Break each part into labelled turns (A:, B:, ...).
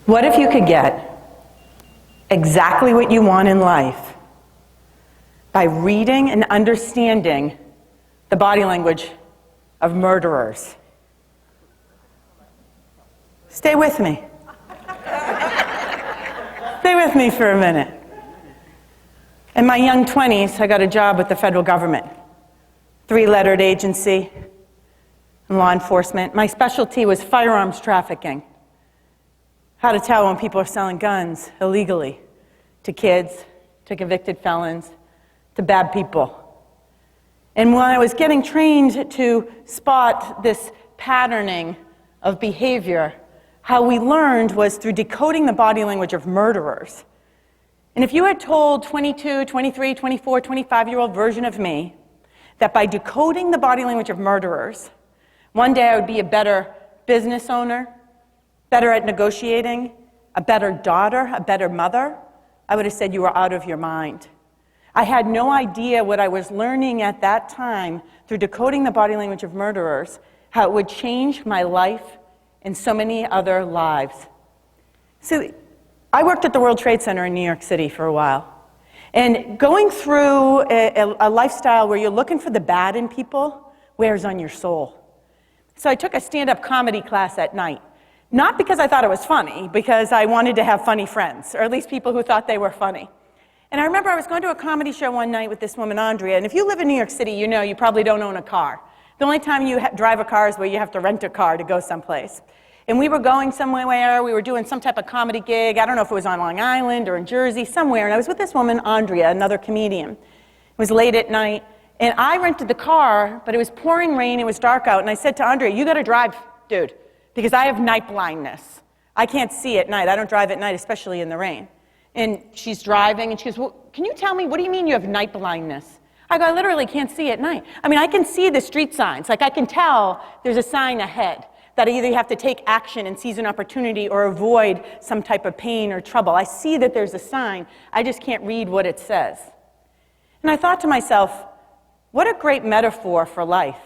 A: What if you could get exactly what you want in life by reading and understanding the body language of murderers? Stay with me. Stay with me for a minute. In my young 20s, I got a job with the federal government, 3-lettered agency, law enforcement. My specialty was firearms trafficking. How to tell when people are selling guns illegally to kids, to convicted felons, to bad people. And when I was getting trained to spot this patterning of behavior, how we learned was through decoding the body language of murderers. And if you had told 22, 23, 24, 25-year-old version of me that by decoding the body language of murderers, one day I would be a better business owner, better at negotiating, a better daughter, a better mother, I would have said you were out of your mind. I had no idea what I was learning at that time through decoding the body language of murderers, how it would change my life and so many other lives. So I worked at the World Trade Center in New York City for a while. And going through a lifestyle where you're looking for the bad in people wears on your soul. So I took a stand-up comedy class at night. Not because I thought it was funny, because I wanted to have funny friends, or at least people who thought they were funny. And I remember I was going to a comedy show one night with this woman, Andrea, and if you live in New York City, you know you probably don't own a car. The only time you drive a car is where you have to rent a car to go someplace. And we were going somewhere, we were doing some type of comedy gig, I don't know if it was on Long Island or in Jersey, somewhere, and I was with this woman, Andrea, another comedian. It was late at night, and I rented the car, but it was pouring rain, it was dark out, and I said to Andrea, you gotta drive, dude, because I have night blindness. I can't see at night, I don't drive at night, especially in the rain. And she's driving, and she goes, well, can you tell me, what do you mean you have night blindness? I go, I literally can't see at night. I mean, I can see the street signs, like I can tell there's a sign ahead that either you have to take action and seize an opportunity or avoid some type of pain or trouble. I see that there's a sign, I just can't read what it says. And I thought to myself, what a great metaphor for life.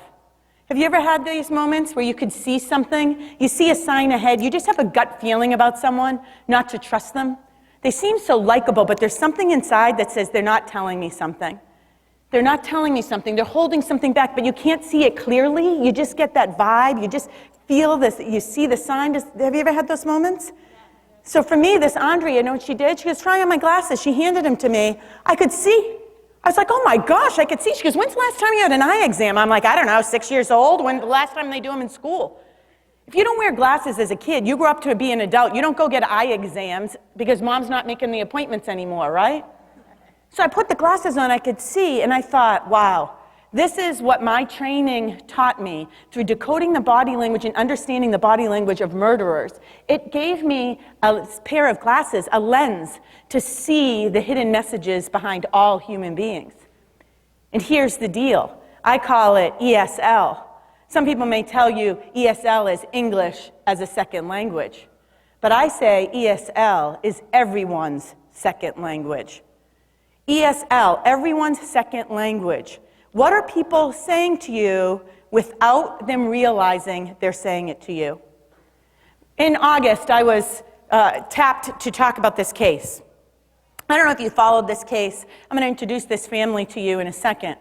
A: Have you ever had these moments where you could see something, you see a sign ahead, you just have a gut feeling about someone, not to trust them? They seem so likable, but there's something inside that says they're not telling me something. They're not telling me something, they're holding something back, but you can't see it clearly, you just get that vibe, you just feel this, you see the sign. Have you ever had those moments? So for me, this Andrea, you know what she did? She goes, try on my glasses, she handed them to me, I could see. I was like, oh my gosh, I could see. She goes, when's the last time you had an eye exam? I'm like, I don't know, 6 years old, when the last time they do them in school. If you don't wear glasses as a kid, you grow up to be an adult, you don't go get eye exams because mom's not making the appointments anymore, right? So I put the glasses on, I could see, and I thought, wow, this is what my training taught me through decoding the body language and understanding the body language of murderers. It gave me a pair of glasses, a lens, to see the hidden messages behind all human beings. And here's the deal. I call it ESL. Some people may tell you ESL is English as a second language. But I say ESL is everyone's second language. ESL, everyone's second language. What are people saying to you without them realizing they're saying it to you? In August, I was tapped to talk about this case. I don't know if you followed this case. I'm going to introduce this family to you in a second.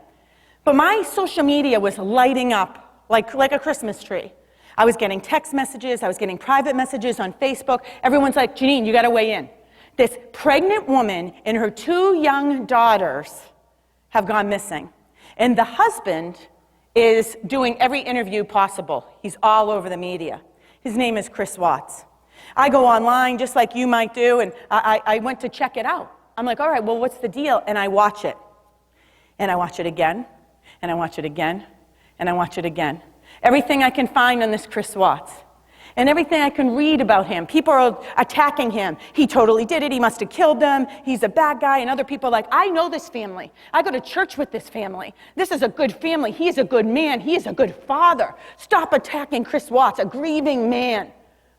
A: But my social media was lighting up like a Christmas tree. I was getting text messages, I was getting private messages on Facebook. Everyone's like, Janine, you got to weigh in. This pregnant woman and her 2 young daughters have gone missing. And the husband is doing every interview possible. He's all over the media. His name is Chris Watts. I go online just like you might do, and I went to check it out. I'm like, all right, well, what's the deal? And I watch it. And I watch it again, and I watch it again, and I watch it again. Everything I can find on this Chris Watts. And everything I can read about him. People are attacking him. He totally did it. He must have killed them. He's a bad guy. And other people are like, I know this family. I go to church with this family. This is a good family. He is a good man. He is a good father. Stop attacking Chris Watts, a grieving man.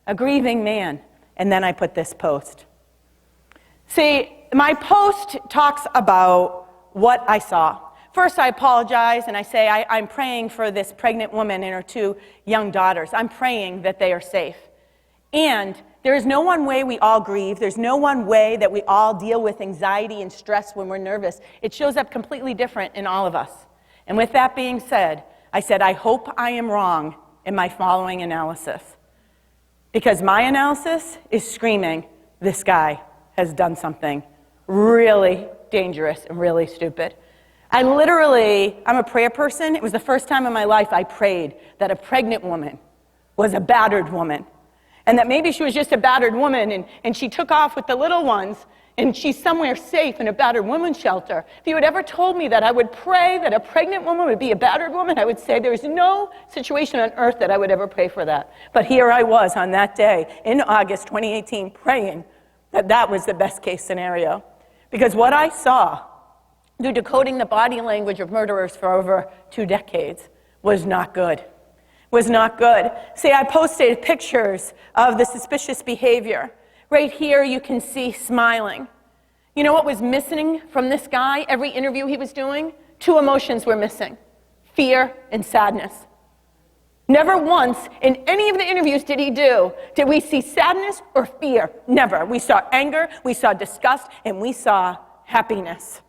A: A grieving man. And then I put this post. See, my post talks about what I saw. First, I apologize, and I say I'm praying for this pregnant woman and her 2 young daughters. I'm praying that they are safe. And There is no one way we all grieve. There's no one way that we all deal with anxiety and stress when we're nervous. It shows up completely different in all of us. And with that being said, I said, I hope I am wrong in my following analysis. Because my analysis is screaming, this guy has done something really dangerous and really stupid. I'm a prayer person. It was the first time in my life I prayed that a pregnant woman was a battered woman. And that maybe she was just a battered woman and she took off with the little ones and she's somewhere safe in a battered women's shelter. If you had ever told me that I would pray that a pregnant woman would be a battered woman, I would say there's no situation on earth that I would ever pray for that. But here I was on that day in August 2018 praying that that was the best case scenario. Because what I saw through decoding the body language of murderers for over 2 decades was not good. Was not good. See, I posted pictures of the suspicious behavior. Right here you can see smiling. You know what was missing from this guy, every interview he was doing? 2 emotions were missing: fear and sadness. Never once in any of the interviews did we see sadness or fear. Never. We saw anger, we saw disgust, and we saw happiness.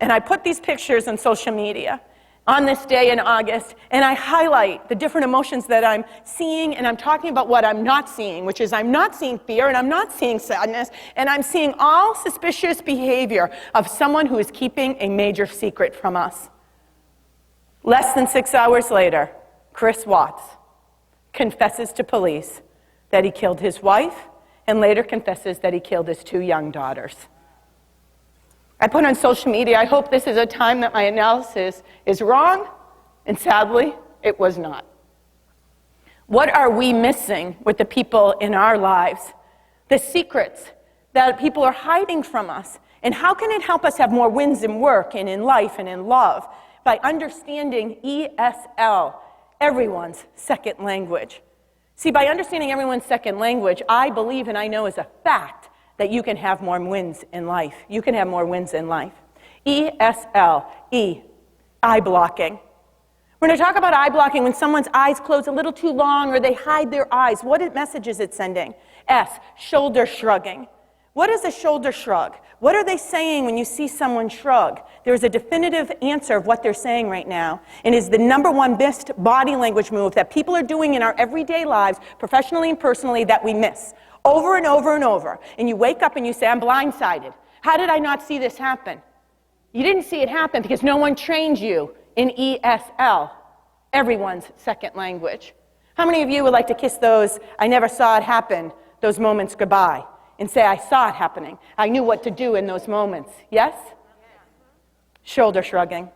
A: And I put these pictures on social media on this day in August, and I highlight the different emotions that I'm seeing, and I'm talking about what I'm not seeing, which is I'm not seeing fear, and I'm not seeing sadness, and I'm seeing all suspicious behavior of someone who is keeping a major secret from us. Less than 6 hours later, Chris Watts confesses to police that he killed his wife, and later confesses that he killed his 2 young daughters. I put on social media, I hope this is a time that my analysis is wrong, and sadly, it was not. What are we missing with the people in our lives? The secrets that people are hiding from us, and how can it help us have more wins in work and in life and in love? By understanding ESL, everyone's second language. See, by understanding everyone's second language, I believe and I know as a fact that you can have more wins in life. You can have more wins in life. ESL, E, eye blocking. We're going to talk about eye blocking when someone's eyes close a little too long or they hide their eyes. What message is it sending? S, shoulder shrugging. What is a shoulder shrug? What are they saying when you see someone shrug? There's a definitive answer of what they're saying right now, and is the #1 missed body language move that people are doing in our everyday lives, professionally and personally, that we miss over and over and over. And you wake up and you say, I'm blindsided. How did I not see this happen? You didn't see it happen because no one trained you in ESL, everyone's second language. How many of you would like to kiss those I never saw it happen, those moments goodbye, and say, I saw it happening. I knew what to do in those moments. Yes? Shoulder shrugging.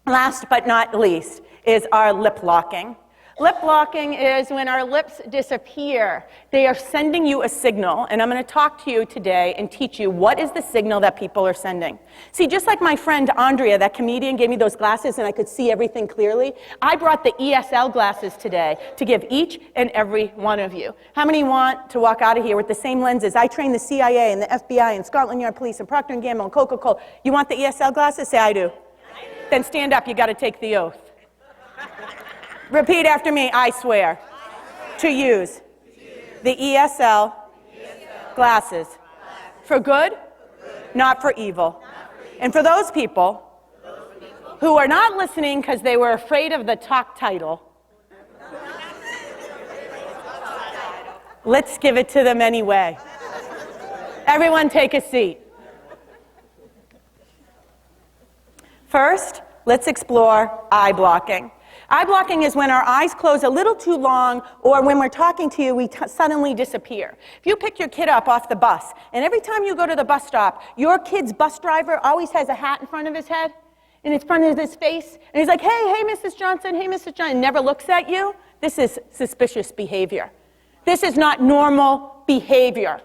A: Last but not least is our lip locking. Lip locking is when our lips disappear. They are sending you a signal, and I'm going to talk to you today and teach you what is the signal that people are sending. See, just like my friend Andrea, that comedian, gave me those glasses and I could see everything clearly, I brought the ESL glasses today to give each and every one of you. How many want to walk out of here with the same lenses? I trained the CIA and the FBI and Scotland Yard Police and Procter & Gamble and Coca-Cola. You want the ESL glasses? Say, I do. I do. Then stand up. You got to take the oath. Repeat after me. I swear to use the ESL glasses for good, not for evil. And for those people who are not listening because they were afraid of the talk title, let's give it to them anyway. Everyone take a seat. First, let's explore eye blocking. Eye blocking is when our eyes close a little too long, or when we're talking to you, we suddenly disappear. If you pick your kid up off the bus, and every time you go to the bus stop, your kid's bus driver always has a hat in front of his head, and in front of his face, and he's like, hey, Mrs. Johnson, hey, Mrs. Johnson, and never looks at you, this is suspicious behavior. This is not normal behavior.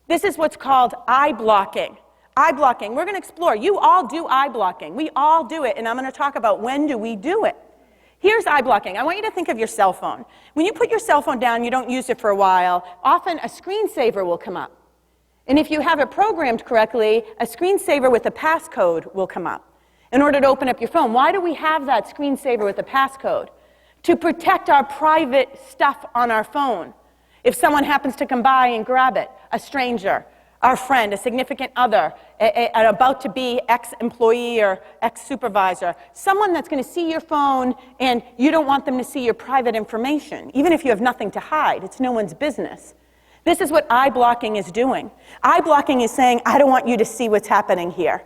A: This is what's called eye blocking. Eye blocking, we're going to explore. You all do eye blocking. We all do it, and I'm going to talk about when do we do it. Here's eye blocking. I want you to think of your cell phone. When you put your cell phone down, you don't use it for a while, often a screensaver will come up. And if you have it programmed correctly, a screensaver with a passcode will come up in order to open up your phone. Why do we have that screensaver with a passcode? To protect our private stuff on our phone. If someone happens to come by and grab it, a stranger, our friend, a significant other, an about-to-be ex-employee or ex-supervisor, someone that's going to see your phone and you don't want them to see your private information, even if you have nothing to hide. It's no one's business. This is what eye blocking is doing. Eye blocking is saying, I don't want you to see what's happening here.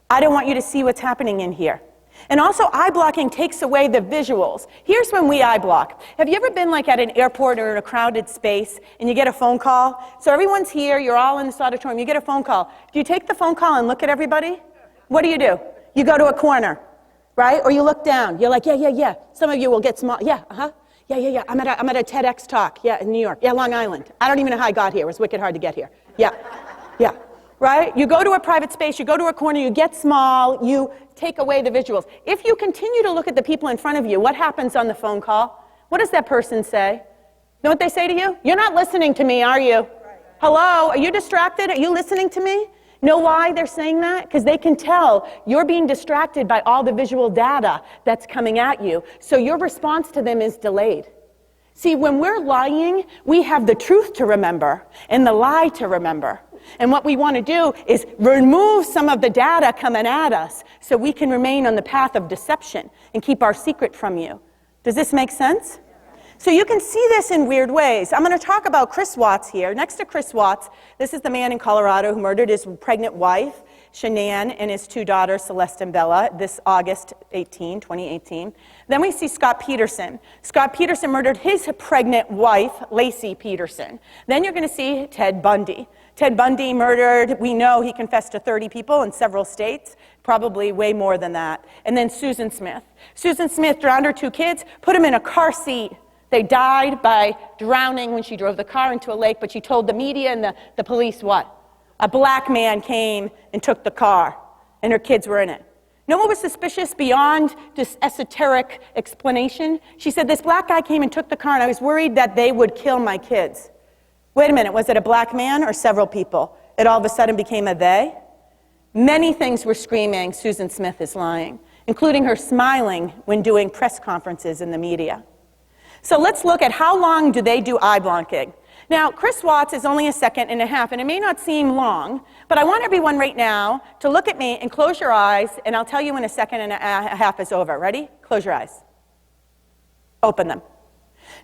A: I don't want you to see what's happening in here. And also, eye blocking takes away the visuals. Here's when we eye block. Have you ever been like at an airport or in a crowded space and you get a phone call? So everyone's here, you're all in this auditorium, you get a phone call. Do you take the phone call and look at everybody? What do? You go to a corner, right? Or you look down. You're like, yeah. Some of you will get small. Yeah, Yeah. I'm at a TEDx talk, in New York. Yeah, Long Island. I don't even know how I got here. It was wicked hard to get here. Yeah. Right? You go to a private space, you go to a corner, you get small, you take away the visuals. If you continue to look at the people in front of you, what happens on the phone call? What does that person say? Know what they say to you? You're not listening to me, are you? Hello? Are you distracted? Are you listening to me? Know why they're saying that? Because they can tell you're being distracted by all the visual data that's coming at you. So your response to them is delayed. See, when we're lying, we have the truth to remember and the lie to remember. And what we want to do is remove some of the data coming at us so we can remain on the path of deception and keep our secret from you. Does this make sense? So you can see this in weird ways. I'm going to talk about Chris Watts here. Next to Chris Watts, this is the man in Colorado who murdered his pregnant wife, Shanann, and his two daughters, Celeste and Bella, this August 2018. Then we see Scott Peterson. Scott Peterson murdered his pregnant wife, Lacey Peterson. Then you're going to see Ted Bundy. Ted Bundy murdered, we know he confessed to 30 people in several states, probably way more than that. And then Susan Smith. Susan Smith drowned her two kids, put them in a car seat. They died by drowning when she drove the car into a lake, but she told the media and the police what? A black man came and took the car, and her kids were in it. You know what was suspicious beyond this esoteric explanation? She said, this black guy came and took the car, and I was worried that they would kill my kids. Wait a minute, was it a black man or several people? It all of a sudden became a they? Many things were screaming, Susan Smith is lying, including her smiling when doing press conferences in the media. So let's look at how long do they do eye blocking. Now, Chris Watts is only 1.5 seconds, and it may not seem long, but I want everyone right now to look at me and close your eyes, and I'll tell you when 1.5 seconds is over. Ready? Close your eyes. Open them.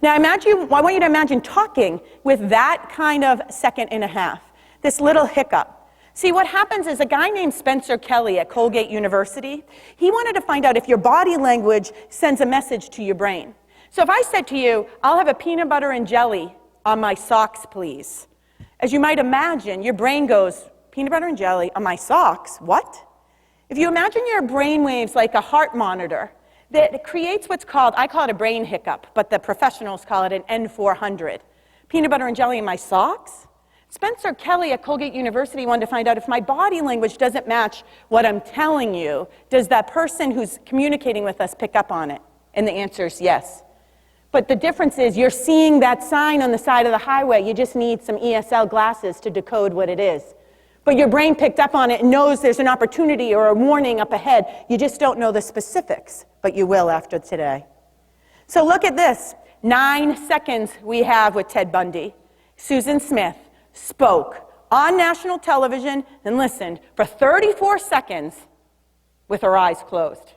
A: Now, I want you to imagine talking with that kind of 1.5 seconds, this little hiccup. See, what happens is a guy named Spencer Kelly at Colgate University, he wanted to find out if your body language sends a message to your brain. So if I said to you, I'll have a peanut butter and jelly on my socks, please. As you might imagine, your brain goes, peanut butter and jelly on my socks? What? If you imagine your brain waves like a heart monitor, that creates what's called, I call it a brain hiccup, but the professionals call it an N400. Peanut butter and jelly in my socks? Spencer Kelly at Colgate University wanted to find out if my body language doesn't match what I'm telling you, does that person who's communicating with us pick up on it? And the answer is yes. But the difference is you're seeing that sign on the side of the highway. You just need some ESL glasses to decode what it is. But your brain picked up on it and knows there's an opportunity or a warning up ahead. You just don't know the specifics, but you will after today. So look at this. 9 seconds we have with Ted Bundy. Susan Smith spoke on national television and listened for 34 seconds with her eyes closed.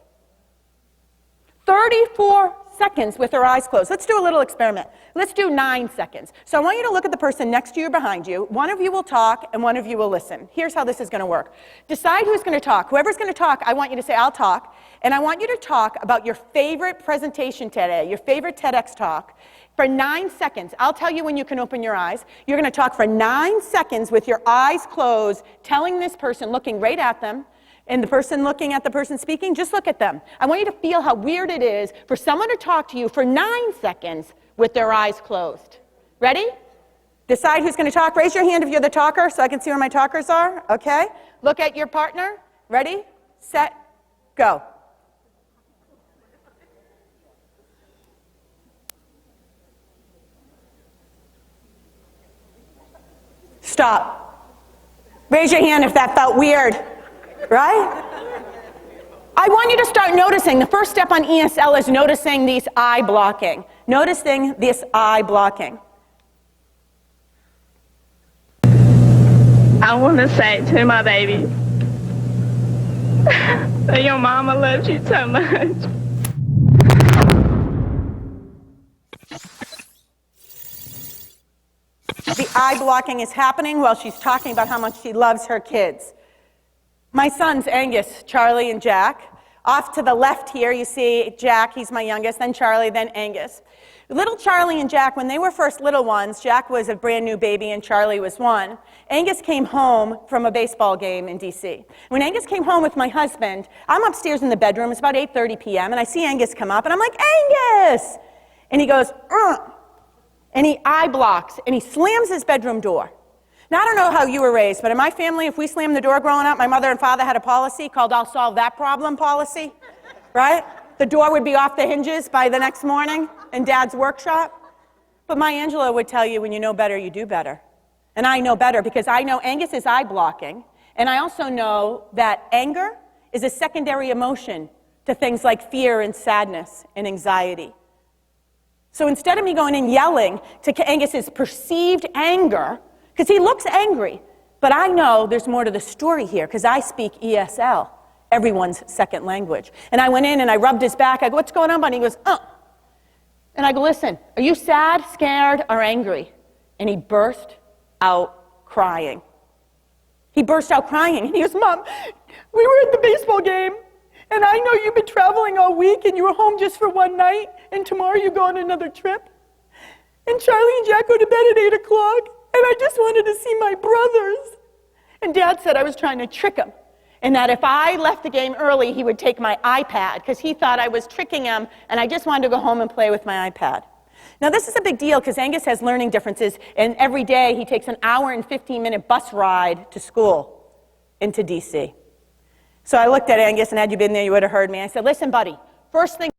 A: 34 seconds with her eyes closed. Let's do a little experiment. Let's do 9 seconds. So I want you to look at the person next to you or behind you. One of you will talk and one of you will listen. Here's how this is going to work. Decide who's going to talk. Whoever's going to talk, I want you to say, I'll talk. And I want you to talk about your favorite presentation today, your favorite TEDx talk, for 9 seconds. I'll tell you when you can open your eyes. You're going to talk for 9 seconds with your eyes closed, telling this person, looking right at them, and the person looking at the person speaking, just look at them. I want you to feel how weird it is for someone to talk to you for 9 seconds with their eyes closed. Ready? Decide who's going to talk. Raise your hand if you're the talker so I can see where my talkers are. Okay? Look at your partner. Ready? Set. Go. Stop. Raise your hand if that felt weird. Right? I want you to start noticing. The first step on ESL is noticing these eye blocking. Noticing this eye blocking.
B: I want to say to my baby that your mama loves you so much.
A: The eye blocking is happening while she's talking about how much she loves her kids. My sons, Angus, Charlie, and Jack. Off to the left here, you see Jack, he's my youngest, then Charlie, then Angus. Little Charlie and Jack, when they were first little ones, Jack was a brand new baby and Charlie was one. Angus came home from a baseball game in D.C. When Angus came home with my husband, I'm upstairs in the bedroom, it's about 8:30 p.m., and I see Angus come up, and I'm like, Angus! And he goes, and he eye blocks, and he slams his bedroom door. Now, I don't know how you were raised, but in my family, if we slammed the door growing up, my mother and father had a policy called I'll solve that problem policy, right? The door would be off the hinges by the next morning in Dad's workshop. But my Angela would tell you, when you know better, you do better. And I know better because I know Angus is eye blocking, and I also know that anger is a secondary emotion to things like fear and sadness and anxiety. So instead of me going and yelling to Angus's perceived anger, because he looks angry, but I know there's more to the story here because I speak ESL, everyone's second language. And I went in and I rubbed his back. I go, what's going on, buddy? He goes, And I go, listen, are you sad, scared, or angry? And he burst out crying. He burst out crying. And he goes, Mom, we were at the baseball game, and I know you've been traveling all week, and you were home just for one night, and tomorrow you go on another trip. And Charlie and Jack go to bed at 8 o'clock, and I just wanted to see my brothers. And Dad said I was trying to trick him, and that if I left the game early, he would take my iPad, because he thought I was tricking him, and I just wanted to go home and play with my iPad. Now, this is a big deal, because Angus has learning differences, and every day he takes an hour and 15-minute bus ride to school into D.C. So I looked at Angus, and had you been there, you would have heard me. I said, listen, buddy, first thing,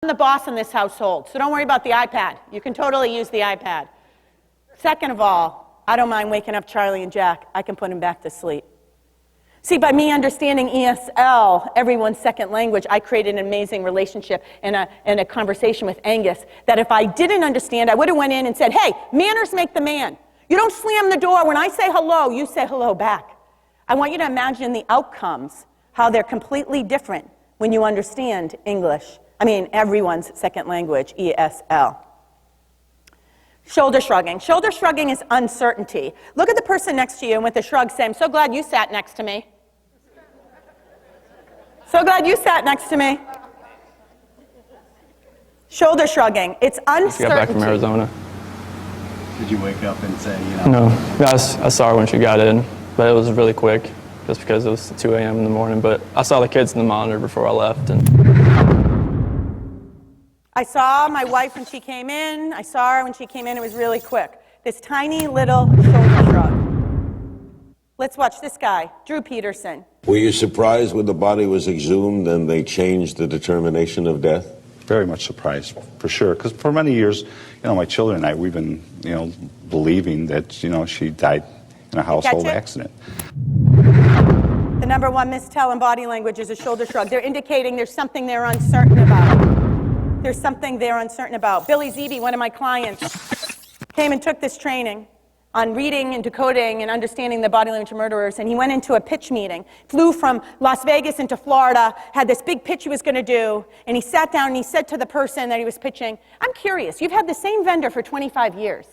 A: I'm the boss in this household, so don't worry about the iPad. You can totally use the iPad. Second of all, I don't mind waking up Charlie and Jack. I can put them back to sleep. See, by me understanding ESL, everyone's second language, I created an amazing relationship and a conversation with Angus that if I didn't understand, I would have went in and said, hey, manners make the man. You don't slam the door. When I say hello, you say hello back. I want you to imagine the outcomes, how they're completely different when you understand English. I mean, everyone's second language, ESL. Shoulder shrugging. Shoulder shrugging is uncertainty. Look at the person next to you and with a shrug say, I'm so glad you sat next to me. So glad you sat next to me. Shoulder shrugging. It's uncertainty.
C: She got back from Arizona.
D: Did you wake up and say,
C: No. I saw her when she got in, but it was really quick just because it was 2 a.m. in the morning. But I saw the kids in the monitor before I left.
A: I saw my wife when she came in. I saw her when she came in. It was really quick. This tiny little shoulder shrug. Let's watch this guy, Drew Peterson.
E: Were you surprised when the body was exhumed and they changed the determination of death?
F: Very much surprised, for sure. Because for many years, my children and I, we've been, believing that, she died in a household accident.
A: The number one mistell in body language is a shoulder shrug. They're indicating there's something they're uncertain about. There's something they're uncertain about. Billy Zebe, one of my clients, came and took this training on reading and decoding and understanding the body language of murderers, and he went into a pitch meeting, flew from Las Vegas into Florida, had this big pitch he was going to do, and he sat down and he said to the person that he was pitching, I'm curious, you've had the same vendor for 25 years.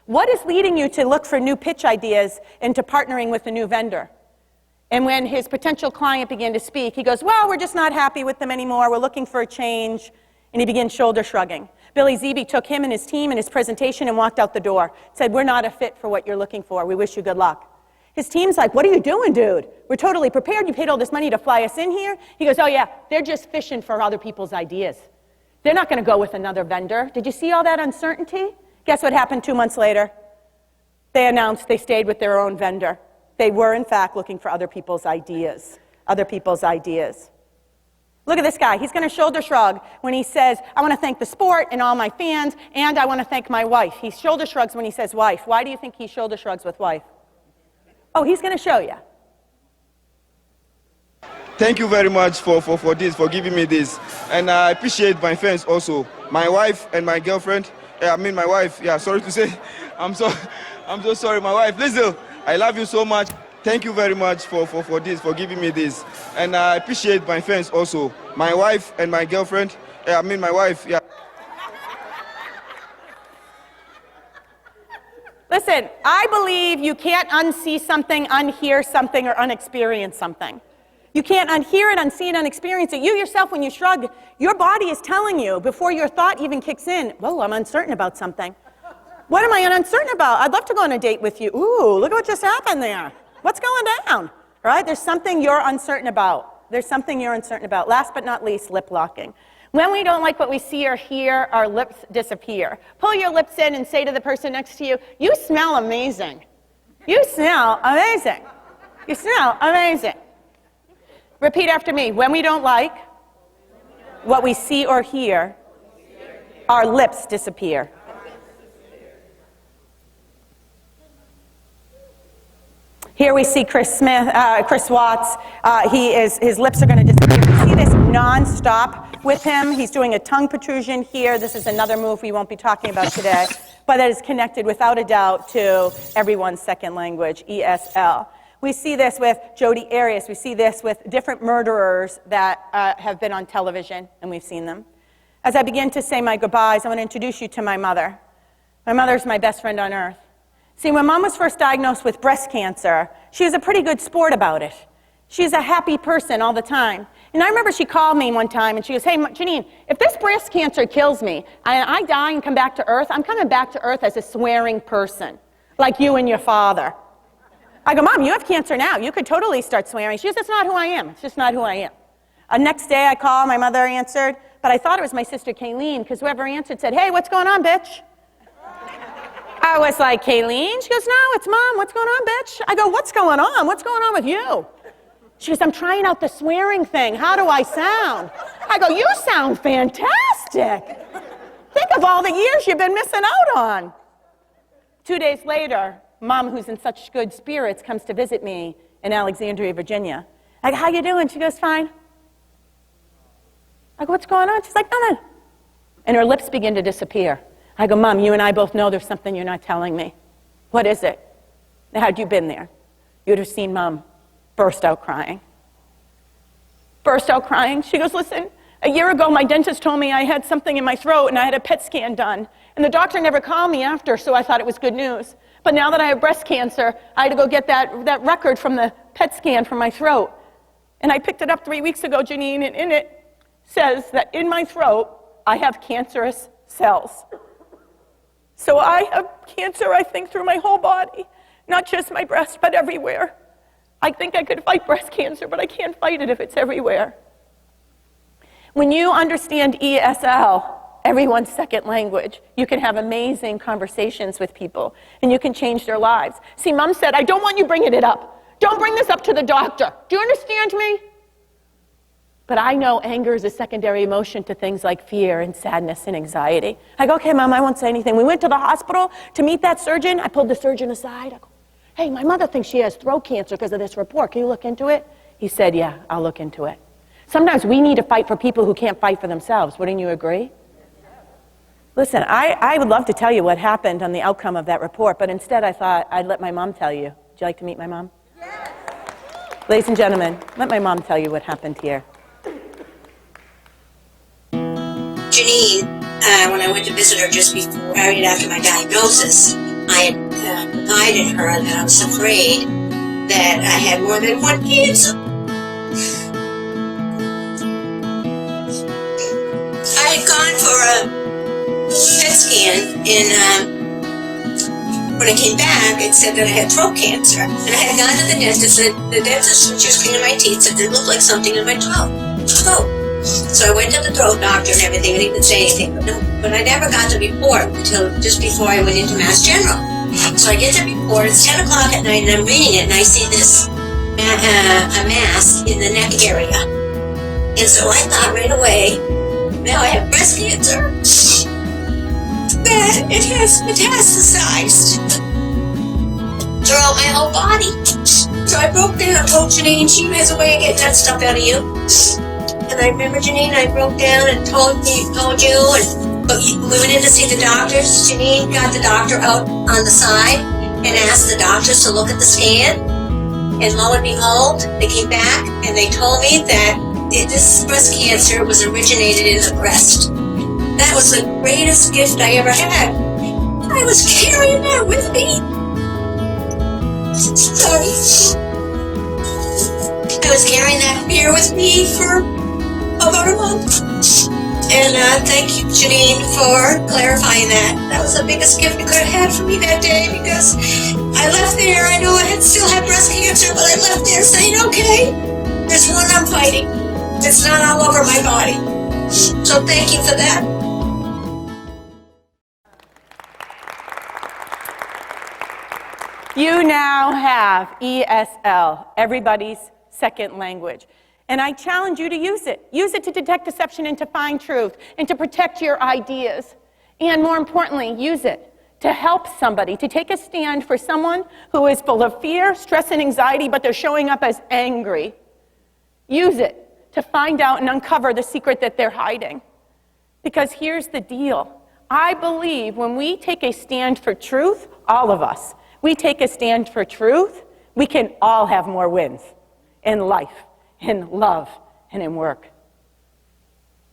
A: What is leading you to look for new pitch ideas and to partnering with a new vendor? And when his potential client began to speak, he goes, well, we're just not happy with them anymore, we're looking for a change. And he began shoulder shrugging. Billy Zebe took him and his team and his presentation and walked out the door. Said, we're not a fit for what you're looking for. We wish you good luck. His team's like, what are you doing, dude? We're totally prepared. You paid all this money to fly us in here. He goes, oh yeah, they're just fishing for other people's ideas. They're not going to go with another vendor. Did you see all that uncertainty? Guess what happened 2 months later? They announced they stayed with their own vendor. They were, in fact, looking for other people's ideas. Other people's ideas. Look at this guy. He's going to shoulder shrug when he says, I want to thank the sport and all my fans, and I want to thank my wife. He shoulder shrugs when he says wife. Why do you think he shoulder shrugs with wife? Oh, he's going to show you.
G: Thank you very much for giving me this. And I appreciate my fans also. My wife and my girlfriend. My wife. Yeah, sorry to say. I'm so sorry, my wife. Listen, I love you so much. thank you very much for this, for giving me this. And I appreciate my friends also, my wife and my girlfriend. My wife, yeah.
A: Listen, I believe you can't unsee something, unhear something, or unexperience something. You can't unhear it, unsee it, unexperience it. You yourself, when you shrug, your body is telling you before your thought even kicks in, whoa, I'm uncertain about something. What am I uncertain about? I'd love to go on a date with you. Ooh, look at what just happened there. What's going down? Right? There's something you're uncertain about. There's something you're uncertain about. Last but not least, lip locking. When we don't like what we see or hear, our lips disappear. Pull your lips in and say to the person next to you, you smell amazing. You smell amazing. You smell amazing. Repeat after me. When we don't like what we see or hear, our lips disappear. Here we see Chris Watts. His lips are going to disappear. You see this non-stop with him. He's doing a tongue protrusion here. This is another move we won't be talking about today, but that is connected without a doubt to everyone's second language, ESL. We see this with Jodi Arias. We see this with different murderers that have been on television, and we've seen them. As I begin to say my goodbyes, I want to introduce you to my mother. My mother's my best friend on earth. See, when Mom was first diagnosed with breast cancer, she was a pretty good sport about it. She's a happy person all the time. And I remember she called me one time and she goes, hey, Janine, if this breast cancer kills me and I die and come back to earth, I'm coming back to earth as a swearing person, like you and your father. I go, Mom, you have cancer now. You could totally start swearing. She goes, that's not who I am. It's just not who I am. Next day I called, my mother answered, but I thought it was my sister Kayleen because whoever answered said, hey, what's going on, bitch? I was like, Kayleen? She goes, no, it's Mom. What's going on, bitch? I go, what's going on? What's going on with you? She goes, I'm trying out the swearing thing. How do I sound? I go, you sound fantastic. Think of all the years you've been missing out on. 2 days later, Mom, who's in such good spirits, comes to visit me in Alexandria, Virginia. I go, how you doing? She goes, fine. I go, what's going on? She's like, nothing. And her lips begin to disappear. I go, Mom, you and I both know there's something you're not telling me. What is it? Had you been there, you'd have seen Mom burst out crying. Burst out crying. She goes, listen, a year ago my dentist told me I had something in my throat and I had a PET scan done. And the doctor never called me after, so I thought it was good news. But now that I have breast cancer, I had to go get that record from the PET scan from my throat. And I picked it up 3 weeks ago, Janine, and in it says that in my throat I have cancerous cells. So I have cancer, I think, through my whole body, not just my breast, but everywhere. I think I could fight breast cancer, but I can't fight it if it's everywhere. When you understand ESL, everyone's second language, you can have amazing conversations with people, and you can change their lives. See, Mom said, I don't want you bringing it up. Don't bring this up to the doctor. Do you understand me? But I know anger is a secondary emotion to things like fear and sadness and anxiety. I go, okay, Mom, I won't say anything. We went to the hospital to meet that surgeon. I pulled the surgeon aside. I go, hey, my mother thinks she has throat cancer because of this report. Can you look into it? He said, yeah, I'll look into it. Sometimes we need to fight for people who can't fight for themselves. Wouldn't you agree? Listen, I would love to tell you what happened on the outcome of that report, but instead I thought I'd let my mom tell you. Would you like to meet my mom? Yes. Ladies and gentlemen, let my mom tell you what happened here.
H: Janine, when I went to visit her just before, right after my diagnosis, I had confided her that I was afraid that I had more than one cancer. I had gone for a PET scan, and when I came back, it said that I had throat cancer. And I had gone to the dentist, and the dentist was just cleaning my teeth, said it looked like something in my throat. So I went to the throat doctor and everything, and he didn't say anything. But I never got the report until just before I went into Mass General. So I get the report, it's 10 o'clock at night, and I'm reading it, and I see this, a mass in the neck area. And so I thought right away, now I have breast cancer. That it has metastasized throughout my whole body. So I broke down. I told Janine, she has a way of getting that stuff out of you. And I remember, Janine, I broke down and told you, but we went in to see the doctors. Janine got the doctor out on the side and asked the doctors to look at the scan. And lo and behold, they came back and they told me that this breast cancer was originated in the breast. That was the greatest gift I ever had. I was carrying that with me. Sorry. I was carrying that fear with me for about a month. And thank you, Janine, for clarifying that. That was the biggest gift you could have had for me that day, because I left there, I know I still had breast cancer, but I left there saying, okay, there's one I'm fighting. It's not all over my body. So thank you for that.
A: You now have ESL, everybody's second language. And I challenge you to use it. Use it to detect deception and to find truth and to protect your ideas. And more importantly, use it to help somebody, to take a stand for someone who is full of fear, stress, and anxiety, but they're showing up as angry. Use it to find out and uncover the secret that they're hiding. Because here's the deal. I believe when we take a stand for truth, all of us, we take a stand for truth, we can all have more wins in life, in love, and in work.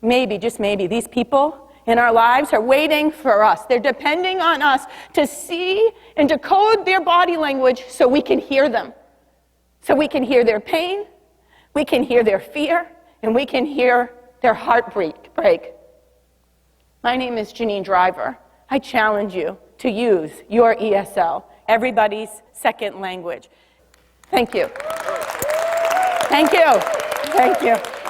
A: Maybe, just maybe, these people in our lives are waiting for us. They're depending on us to see and decode their body language so we can hear them. So we can hear their pain, we can hear their fear, and we can hear their heart break. My name is Janine Driver. I challenge you to use your ESL, everybody's second language. Thank you. Thank you. Thank you.